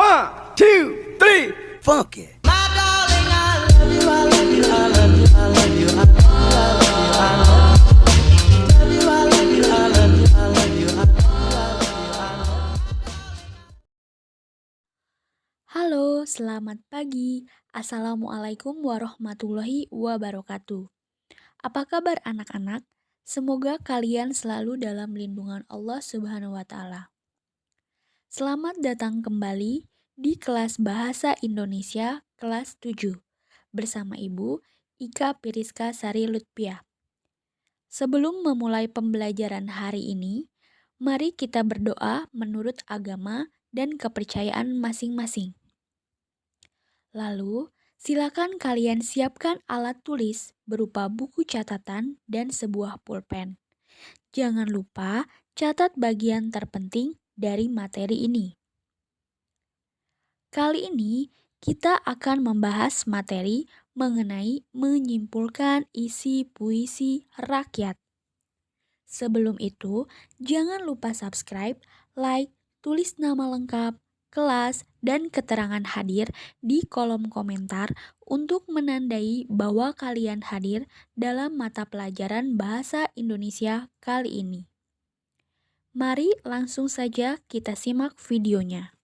One, two, three, funky. Halo, selamat pagi. Assalamualaikum warahmatullahi wabarakatuh. Apa kabar anak-anak? Semoga kalian selalu dalam lindungan Allah Subhanahu wa Ta'ala. Selamat datang kembali di kelas Bahasa Indonesia kelas 7 bersama Ibu Ika Piriska Sari Lutfiah. Sebelum memulai pembelajaran hari ini, mari kita berdoa menurut agama dan kepercayaan masing-masing. Lalu, silakan kalian siapkan alat tulis berupa buku catatan dan sebuah pulpen. Jangan lupa catat bagian terpenting dari materi ini. Kali ini kita akan membahas materi mengenai menyimpulkan isi puisi rakyat. Sebelum itu, jangan lupa subscribe, like, tulis nama lengkap, kelas, dan keterangan hadir di kolom komentar untuk menandai bahwa kalian hadir dalam mata pelajaran Bahasa Indonesia kali ini. Mari langsung saja kita simak videonya.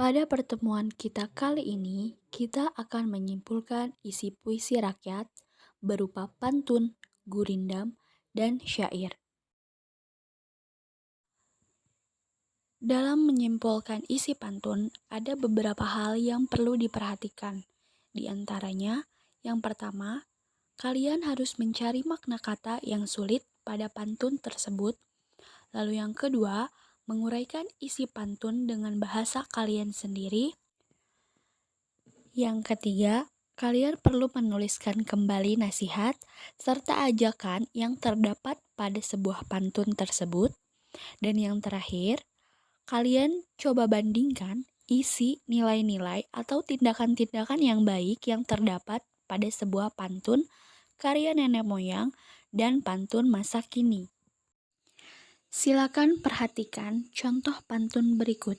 Pada pertemuan kita kali ini, kita akan menyimpulkan isi puisi rakyat berupa pantun, gurindam, dan syair. Dalam menyimpulkan isi pantun, ada beberapa hal yang perlu diperhatikan. Di antaranya, yang pertama, kalian harus mencari makna kata yang sulit pada pantun tersebut. Lalu yang kedua, menguraikan isi pantun dengan bahasa kalian sendiri. Yang ketiga, kalian perlu menuliskan kembali nasihat serta ajakan yang terdapat pada sebuah pantun tersebut. Dan yang terakhir, kalian coba bandingkan isi nilai-nilai atau tindakan-tindakan yang baik yang terdapat pada sebuah pantun karya nenek moyang dan pantun masa kini. Silakan perhatikan contoh pantun berikut.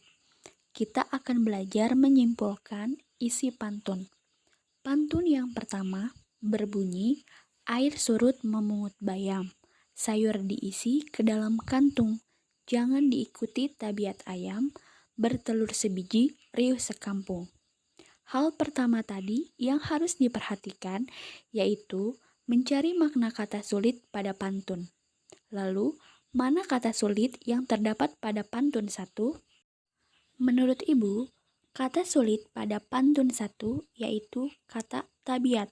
Kita akan belajar menyimpulkan isi pantun. Pantun yang pertama berbunyi, air surut memungut bayam, sayur diisi ke dalam kantung. Jangan diikuti tabiat ayam, bertelur sebiji, riuh sekampung. Hal pertama tadi yang harus diperhatikan yaitu mencari makna kata sulit pada pantun. Lalu, mana kata sulit yang terdapat pada pantun 1? Menurut Ibu, kata sulit pada pantun 1 yaitu kata tabiat.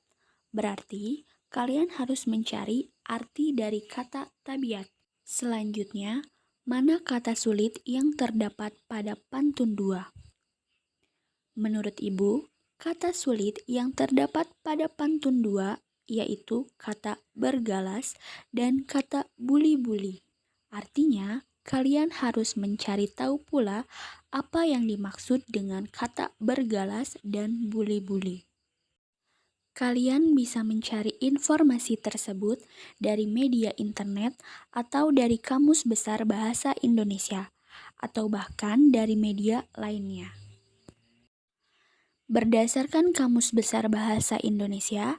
Berarti, kalian harus mencari arti dari kata tabiat. Selanjutnya, mana kata sulit yang terdapat pada pantun 2? Menurut Ibu, kata sulit yang terdapat pada pantun 2 yaitu kata bergalas dan kata buli-buli. Artinya, kalian harus mencari tahu pula apa yang dimaksud dengan kata bergalas dan buli-buli. Kalian bisa mencari informasi tersebut dari media internet atau dari Kamus Besar Bahasa Indonesia, atau bahkan dari media lainnya. Berdasarkan Kamus Besar Bahasa Indonesia,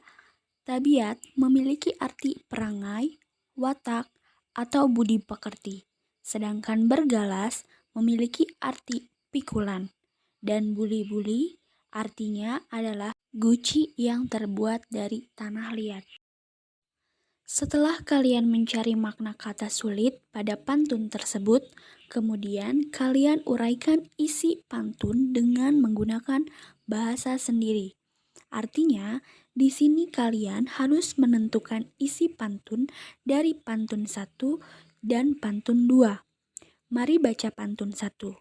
tabiat memiliki arti perangai, watak, atau budi pekerti, sedangkan bergalas memiliki arti pikulan, dan buli-buli artinya adalah guci yang terbuat dari tanah liat. Setelah kalian mencari makna kata sulit pada pantun tersebut, kemudian kalian uraikan isi pantun dengan menggunakan bahasa sendiri. Artinya, di sini kalian harus menentukan isi pantun dari pantun 1 dan pantun 2. Mari baca pantun 1.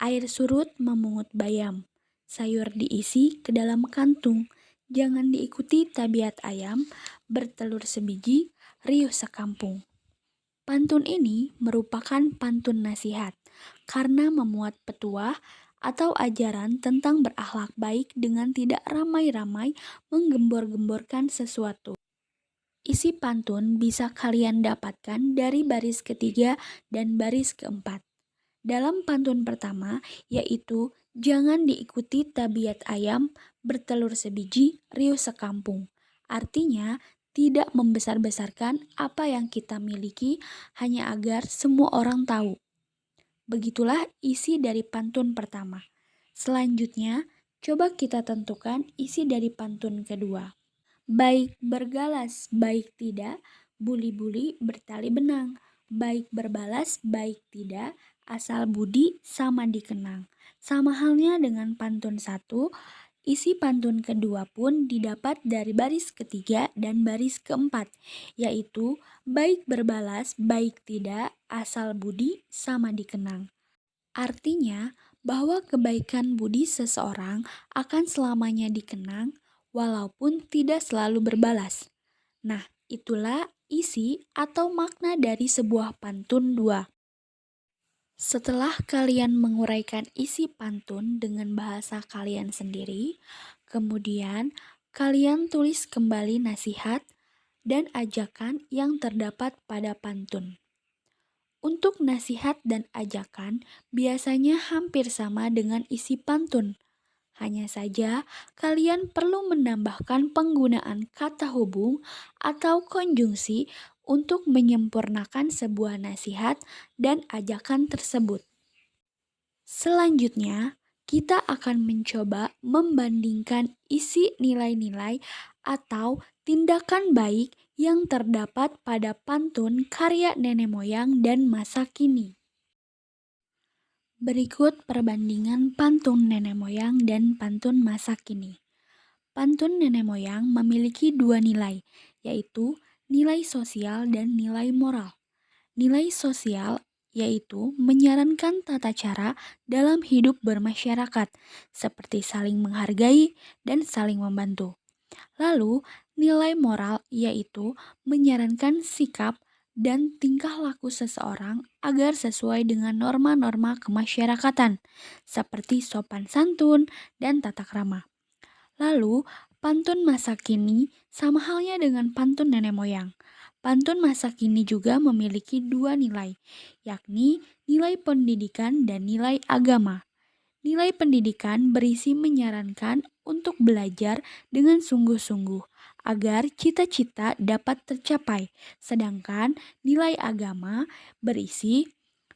Air surut memungut bayam, sayur diisi ke dalam kantung. Jangan diikuti tabiat ayam, bertelur sebiji, riuh sekampung. Pantun ini merupakan pantun nasihat karena memuat petuah atau ajaran tentang berakhlak baik dengan tidak ramai-ramai menggembor-gemborkan sesuatu. Isi pantun bisa kalian dapatkan dari baris ketiga dan baris keempat. Dalam pantun pertama, yaitu jangan diikuti tabiat ayam bertelur sebiji, riuh sekampung. Artinya, tidak membesar-besarkan apa yang kita miliki hanya agar semua orang tahu. Begitulah isi dari pantun pertama. Selanjutnya, coba kita tentukan isi dari pantun kedua. Baik bergalas, baik tidak, buli-buli bertali benang. Baik berbalas, baik tidak, asal budi sama dikenang. Sama halnya dengan pantun satu, isi pantun kedua pun didapat dari baris ketiga dan baris keempat, yaitu baik berbalas, baik tidak, asal budi sama dikenang. Artinya bahwa kebaikan budi seseorang akan selamanya dikenang walaupun tidak selalu berbalas. Nah, itulah isi atau makna dari sebuah pantun 2. Setelah kalian menguraikan isi pantun dengan bahasa kalian sendiri, kemudian kalian tulis kembali nasihat dan ajakan yang terdapat pada pantun. Untuk nasihat dan ajakan biasanya hampir sama dengan isi pantun. Hanya saja kalian perlu menambahkan penggunaan kata hubung atau konjungsi untuk menyempurnakan sebuah nasihat dan ajakan tersebut. Selanjutnya, kita akan mencoba membandingkan isi nilai-nilai atau tindakan baik yang terdapat pada pantun karya nenek moyang dan masa kini. Berikut perbandingan pantun nenek moyang dan pantun masa kini. Pantun nenek moyang memiliki dua nilai, yaitu nilai sosial dan nilai moral. Nilai sosial yaitu menyarankan tata cara dalam hidup bermasyarakat, seperti saling menghargai dan saling membantu. Lalu, nilai moral yaitu menyarankan sikap dan tingkah laku seseorang agar sesuai dengan norma-norma kemasyarakatan, seperti sopan santun dan tata krama. Lalu, pantun masa kini sama halnya dengan pantun nenek moyang. Pantun masa kini juga memiliki dua nilai, yakni nilai pendidikan dan nilai agama. Nilai pendidikan berisi menyarankan untuk belajar dengan sungguh-sungguh agar cita-cita dapat tercapai, sedangkan nilai agama berisi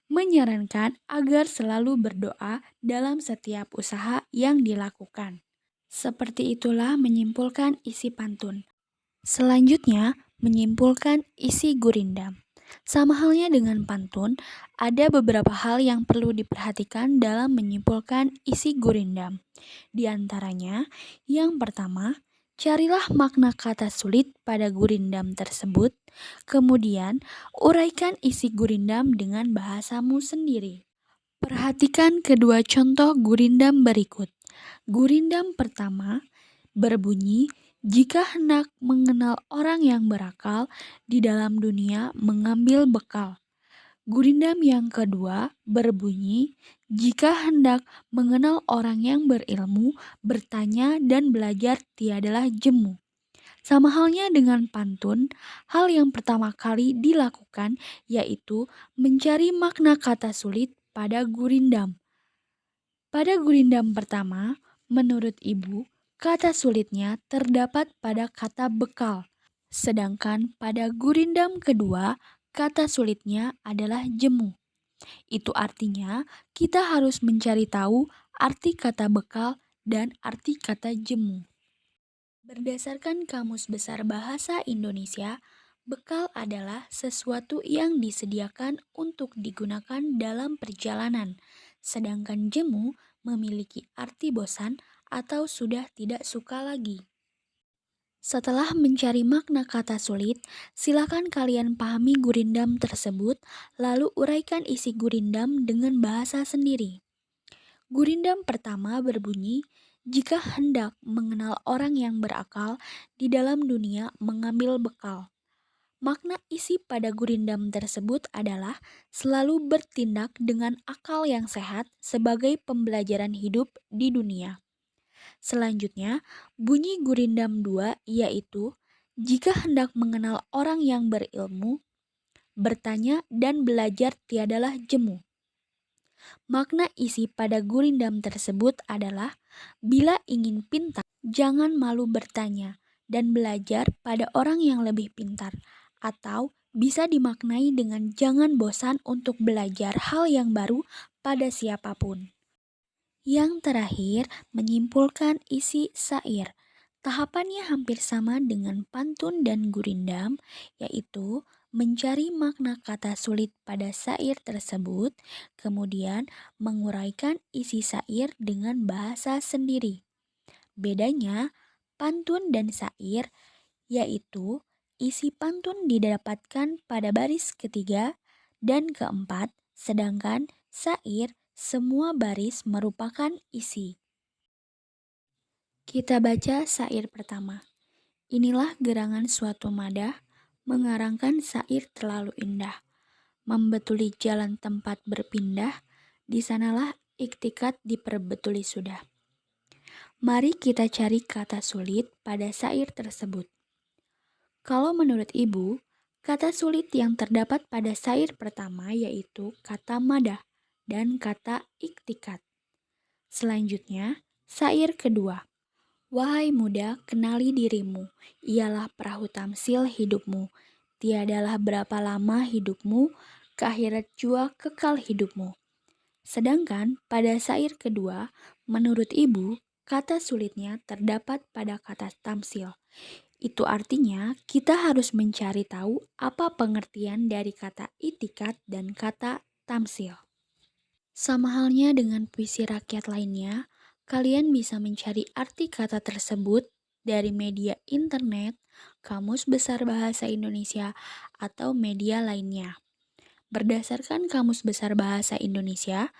menyarankan agar selalu berdoa dalam setiap usaha yang dilakukan. Seperti itulah menyimpulkan isi pantun. Selanjutnya, menyimpulkan isi gurindam. Sama halnya dengan pantun, ada beberapa hal yang perlu diperhatikan dalam menyimpulkan isi gurindam. Di antaranya, yang pertama, carilah makna kata sulit pada gurindam tersebut. Kemudian, uraikan isi gurindam dengan bahasamu sendiri. Perhatikan kedua contoh gurindam berikut. Gurindam pertama berbunyi, jika hendak mengenal orang yang berakal, di dalam dunia mengambil bekal. Gurindam yang kedua berbunyi, jika hendak mengenal orang yang berilmu, bertanya dan belajar tiadalah jemu. Sama halnya dengan pantun, hal yang pertama kali dilakukan yaitu mencari makna kata sulit pada gurindam. Pada gurindam pertama, menurut ibu, kata sulitnya terdapat pada kata bekal. Sedangkan pada gurindam kedua, kata sulitnya adalah jemu. Itu artinya kita harus mencari tahu arti kata bekal dan arti kata jemu. Berdasarkan Kamus Besar Bahasa Indonesia, bekal adalah sesuatu yang disediakan untuk digunakan dalam perjalanan. Sedangkan jemu memiliki arti bosan atau sudah tidak suka lagi. Setelah mencari makna kata sulit, silakan kalian pahami gurindam tersebut, lalu uraikan isi gurindam dengan bahasa sendiri. Gurindam pertama berbunyi, jika hendak mengenal orang yang berakal, di dalam dunia mengambil bekal. Makna isi pada gurindam tersebut adalah selalu bertindak dengan akal yang sehat sebagai pembelajaran hidup di dunia. Selanjutnya, bunyi gurindam 2 yaitu, jika hendak mengenal orang yang berilmu, bertanya dan belajar tiadalah jemu. Makna isi pada gurindam tersebut adalah bila ingin pintar, jangan malu bertanya dan belajar pada orang yang lebih pintar. Atau bisa dimaknai dengan jangan bosan untuk belajar hal yang baru pada siapapun. Yang terakhir, menyimpulkan isi syair. Tahapannya hampir sama dengan pantun dan gurindam, yaitu mencari makna kata sulit pada syair tersebut, kemudian menguraikan isi syair dengan bahasa sendiri. Bedanya, pantun dan syair, yaitu isi pantun didapatkan pada baris ketiga dan keempat, sedangkan syair semua baris merupakan isi. Kita baca syair pertama. Inilah gerangan suatu madah, mengarangkan syair terlalu indah. Membetuli jalan tempat berpindah, di sanalah iktikat diperbetuli sudah. Mari kita cari kata sulit pada syair tersebut. Kalau menurut Ibu, kata sulit yang terdapat pada syair pertama yaitu kata madah dan kata iktikat. Selanjutnya, syair kedua. Wahai muda, kenali dirimu, ialah perahu tamsil hidupmu. Tiadalah berapa lama hidupmu, ke akhirat jua kekal hidupmu. Sedangkan pada syair kedua, menurut Ibu, kata sulitnya terdapat pada kata tamsil. Itu artinya kita harus mencari tahu apa pengertian dari kata itikat dan kata tamsil. Sama halnya dengan puisi rakyat lainnya, kalian bisa mencari arti kata tersebut dari media internet, Kamus Besar Bahasa Indonesia, atau media lainnya. Berdasarkan Kamus Besar Bahasa Indonesia,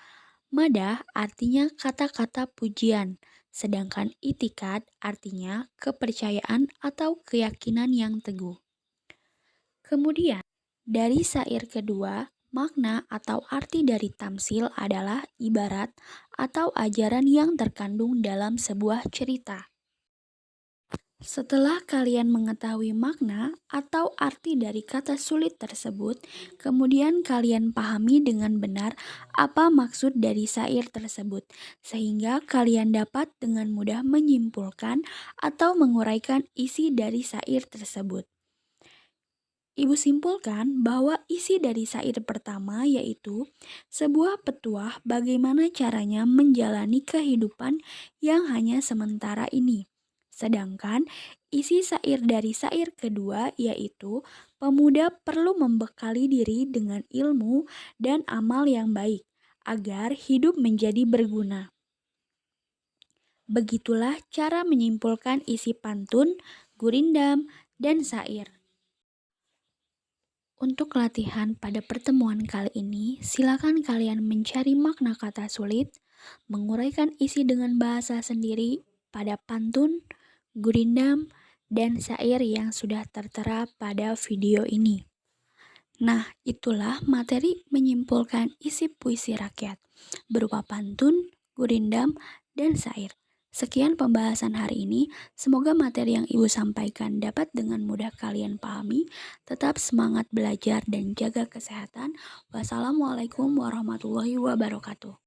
madah artinya kata-kata pujian, sedangkan itikat artinya kepercayaan atau keyakinan yang teguh. Kemudian, dari syair kedua, makna atau arti dari tamsil adalah ibarat atau ajaran yang terkandung dalam sebuah cerita. Setelah kalian mengetahui makna atau arti dari kata sulit tersebut, kemudian kalian pahami dengan benar apa maksud dari syair tersebut, sehingga kalian dapat dengan mudah menyimpulkan atau menguraikan isi dari syair tersebut. Ibu simpulkan bahwa isi dari syair pertama yaitu sebuah petuah bagaimana caranya menjalani kehidupan yang hanya sementara ini. Sedangkan isi syair dari syair kedua yaitu pemuda perlu membekali diri dengan ilmu dan amal yang baik agar hidup menjadi berguna. Begitulah cara menyimpulkan isi pantun, gurindam, dan syair. Untuk latihan pada pertemuan kali ini, silakan kalian mencari makna kata sulit, menguraikan isi dengan bahasa sendiri pada pantun, gurindam, dan syair yang sudah tertera pada video ini. Nah, itulah materi menyimpulkan isi puisi rakyat berupa pantun, gurindam, dan syair. Sekian pembahasan hari ini, semoga materi yang Ibu sampaikan dapat dengan mudah kalian pahami. Tetap semangat belajar dan jaga kesehatan. Wassalamualaikum warahmatullahi wabarakatuh.